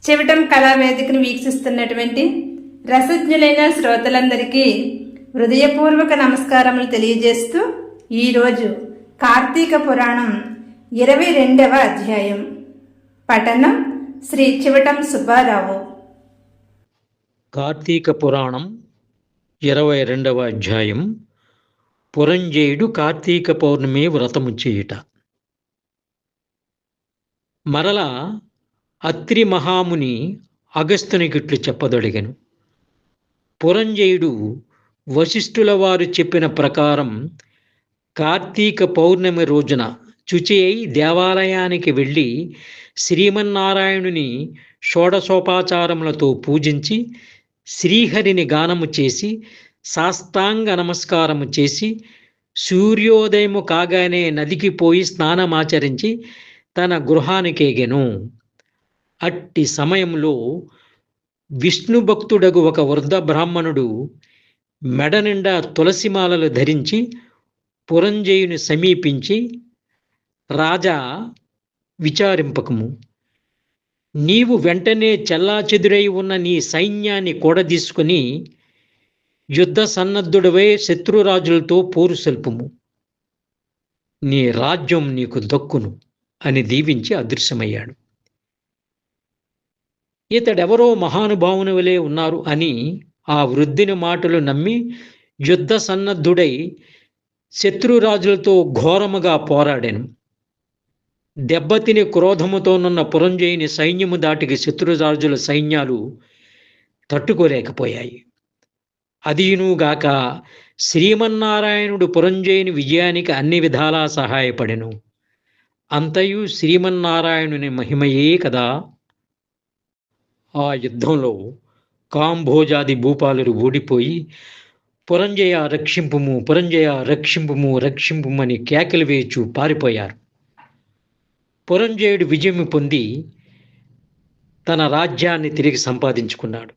చెవిటం కళావేదికను వీక్షిస్తున్నటువంటి రసజ్ఞులైన శ్రోతలందరికీ హృదయపూర్వక నమస్కారములు తెలియజేస్తూ ఈరోజు కార్తీక పురాణం 22వ అధ్యాయం. పఠనం శ్రీ చివటం సుబ్బారావు. కార్తీక పురాణం 22వ అధ్యాయం. పురంజేయుడు కార్తీక పౌర్ణమి వ్రతము చేయుట. మరల అత్రి మహాముని అగస్త్యునికిట్లు చెప్పదొడిగెను. పురంజేయుడు వశిష్ఠుల వారు చెప్పిన ప్రకారం కార్తీక పౌర్ణమి రోజున శుచి అయి దేవాలయానికి వెళ్ళి శ్రీమన్నారాయణుని షోడశోపచారములతో పూజించి శ్రీహరిని గానము చేసి సాష్టాంగ నమస్కారము చేసి సూర్యోదయము కాగానే నదికి పోయి స్నానమాచరించి తన గృహానికేగెను. అట్టి సమయంలో విష్ణు భక్తుడగు ఒక వృద్ధ బ్రాహ్మణుడు మెడ నిండా తులసిమాలలు ధరించి పురంజేయుని సమీపించి, రాజా, విచారింపకము. నీవు వెంటనే చెల్లాచెదురై ఉన్న నీ సైన్యాన్ని కూడదీసుకుని యుద్ధ సన్నద్ధుడవై శత్రురాజులతో పోరు సల్పుము. నీ రాజ్యం నీకు దక్కును అని దీవించి అదృశ్యమయ్యాడు. ఇతడెవరో మహానుభావుని వలె ఉన్నారు అని ఆ వృద్ధుని మాటలు నమ్మి యుద్ధ సన్నద్ధుడై శత్రురాజులతో ఘోరముగా పోరాడాను. దెబ్బతిని క్రోధముతోనున్న పురంజేయుని సైన్యము దాటికి శత్రురాజుల సైన్యాలు తట్టుకోలేకపోయాయి. అదీనుగాక శ్రీమన్నారాయణుడు పురంజేయుని విజయానికి అన్ని విధాలా సహాయపడెను. అంతయు శ్రీమన్నారాయణుని మహిమయే కదా. ఆ యుద్ధంలో కాంభోజాది భూపాలురు ఓడిపోయి పురంజయ రక్షింపుము, పురంజయ రక్షింపుము, రక్షింపుమని కేకలు వేయచు పారిపోయారు. పురంజయుడు విజయం పొంది తన రాజ్యాన్ని తిరిగి సంపాదించుకున్నాడు.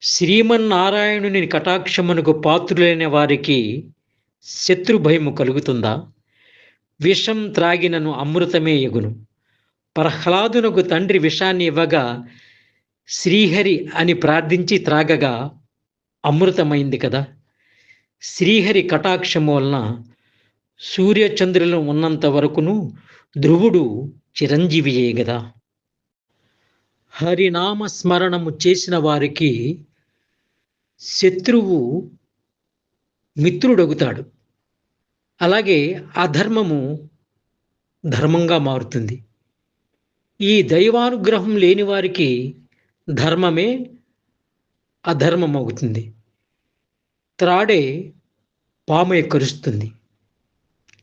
శ్రీమన్నారాయణుని కటాక్షమునకు పాత్రులైన వారికి శత్రుభయము కలుగుతుందా? విషం త్రాగినను అమృతమే ఎగును. ప్రహ్లాదునకు తండ్రి విషాన్ని ఇవ్వగా శ్రీహరి అని ప్రార్థించి త్రాగగా అమృతమైంది కదా. శ్రీహరి కటాక్షము వలన సూర్యచంద్రులు ఉన్నంత వరకును ధ్రువుడు చిరంజీవియే గదా. హరినామ స్మరణము చేసిన వారికి శత్రువు మిత్రుడగుతాడు. అలాగే అధర్మము ధర్మంగా మారుతుంది. ఈ దైవానుగ్రహం లేని వారికి ధర్మమే అధర్మం అవుతుంది. త్రాడే పాము కరుస్తుంది.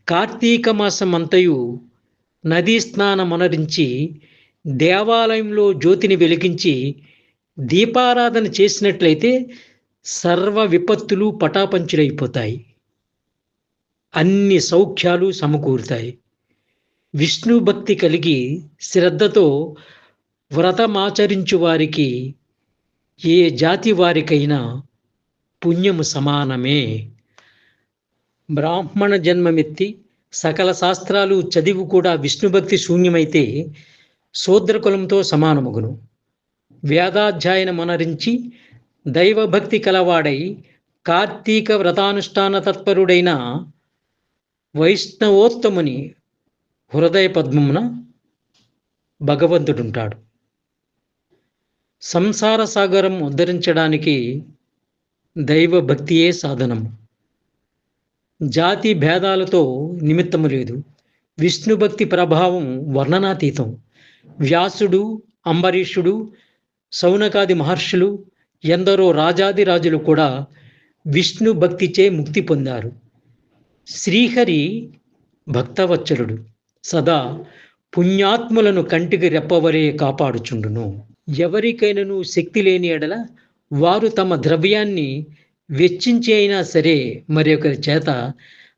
కార్తీక మాసం అంతయు నదీ స్నానమనరించి దేవాలయంలో జ్యోతిని వెలిగించి దీపారాధన చేసినట్లయితే సర్వ విపత్తులు పటాపంచులైపోతాయి. అన్ని సౌఖ్యాలు సమకూరుతాయి. విష్ణు భక్తి కలిగి శ్రద్ధతో వ్రతమాచరించు వారికి ఏ జాతి వారికైనా పుణ్యము సమానమే. బ్రాహ్మణ జన్మమెత్తి సకల శాస్త్రాలు చదివి కూడా విష్ణుభక్తి శూన్యమైతే శూద్రకులంతో సమానమగును. వేదాధ్యాయనమనరించి దైవభక్తి కలవాడై కార్తీక వ్రతానుష్ఠాన తత్పరుడైన వైష్ణవోత్తముని హృదయ పద్మమున భగవంతుడుంటాడు. సంసార సాగరం ఉద్ధరించడానికి దైవభక్తియే సాధనము. జాతి భేదాలతో నిమిత్తము లేదు. విష్ణుభక్తి ప్రభావం వర్ణనాతీతం. వ్యాసుడు, అంబరీషుడు, శౌనకాది మహర్షులు, ఎందరో రాజాదిరాజులు కూడా విష్ణు భక్తిచే ముక్తి పొందారు. శ్రీహరి భక్తవత్సలుడు. సదా పుణ్యాత్ములను కంటికి రెప్పవరే కాపాడుచుండును. ఎవరికైనాను శక్తి లేని ఎడల వారు తమ ద్రవ్యాన్ని వెచ్చించి అయినా సరే మరొకరి చేత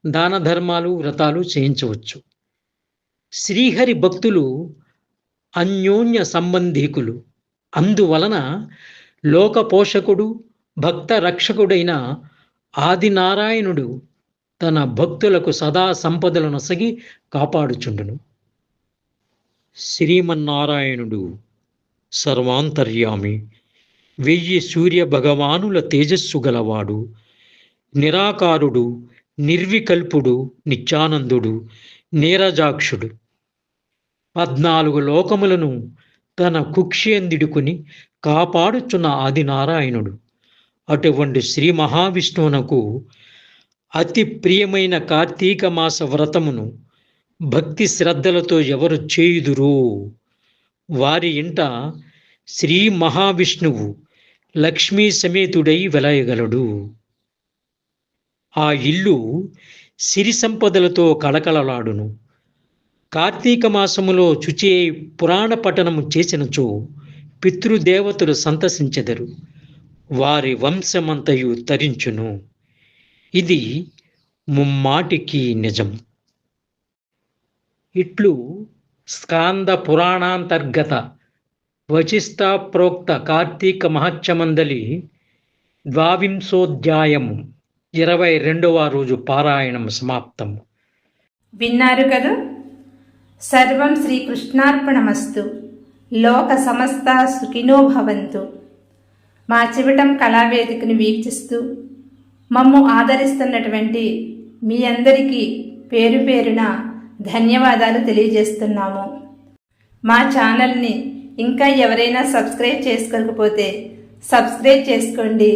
దాన ధర్మాలు వ్రతాలు చేయించవచ్చు. శ్రీహరి భక్తులు అన్యోన్య సంబంధీకులు. అందువలన లోకపోషకుడు భక్త రక్షకుడైన ఆదినారాయణుడు తన భక్తులకు సదా సంపదలను నొసగి కాపాడుచుండును. శ్రీమన్నారాయణుడు సర్వాంతర్యామి, 1000 సూర్య భగవానుల తేజస్సు గలవాడు, నిరాకారుడు, నిర్వికల్పుడు, నిత్యానందుడు, నీరజాక్షుడు, 14 లోకములను తన కుక్షేందిడుకుని కాపాడుచున్న ఆదినారాయణుడు. అటువంటి శ్రీ మహావిష్ణువునకు అతి ప్రియమైన కార్తీక మాస వ్రతమును భక్తి శ్రద్ధలతో ఎవరు చేయుదురో వారి ఇంట శ్రీ మహావిష్ణువు లక్ష్మీ సమేతుడై వెలయగలడు. ఆ ఇల్లు సిరి సంపదలతో కళకళలాడును. కార్తీక మాసములో చుచే పురాణ పఠనము చేసినచో పితృదేవతలు సంతసించెదరు, వారి వంశమంతయు తరించును. ఇది ముమ్మాటికి నిజం. ఇట్లు స్కాంద పురాణాంతర్గత వశిష్ఠ ప్రోక్త కార్తీక మహత్యమందలి 22వ 22వ రోజు పారాయణం సమాప్తం. విన్నారు కదూ. సర్వం శ్రీకృష్ణార్పణమస్తు. లోక సమస్త సుఖినో భవంతు. మా చివటం కళావేదికను వీక్షిస్తూ మమ్ము ఆదరిస్తున్నటువంటి మీ అందరికీ పేరు పేరున ధన్యవాదాలు తెలియజేస్తున్నాము. మా ఛానల్ని ఇంకా ఎవరైనా సబ్స్క్రైబ్ చేసుకోకపోతే సబ్స్క్రైబ్ చేసుకోండి.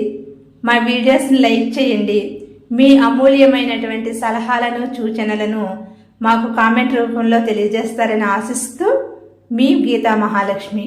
మా వీడియోస్ని లైక్ చేయండి. మీ అమూల్యమైనటువంటి సలహాలను సూచనలను మాకు కామెంట్ రూపంలో తెలియజేస్తారని ఆశిస్తూ మీ గీతా మహాలక్ష్మి.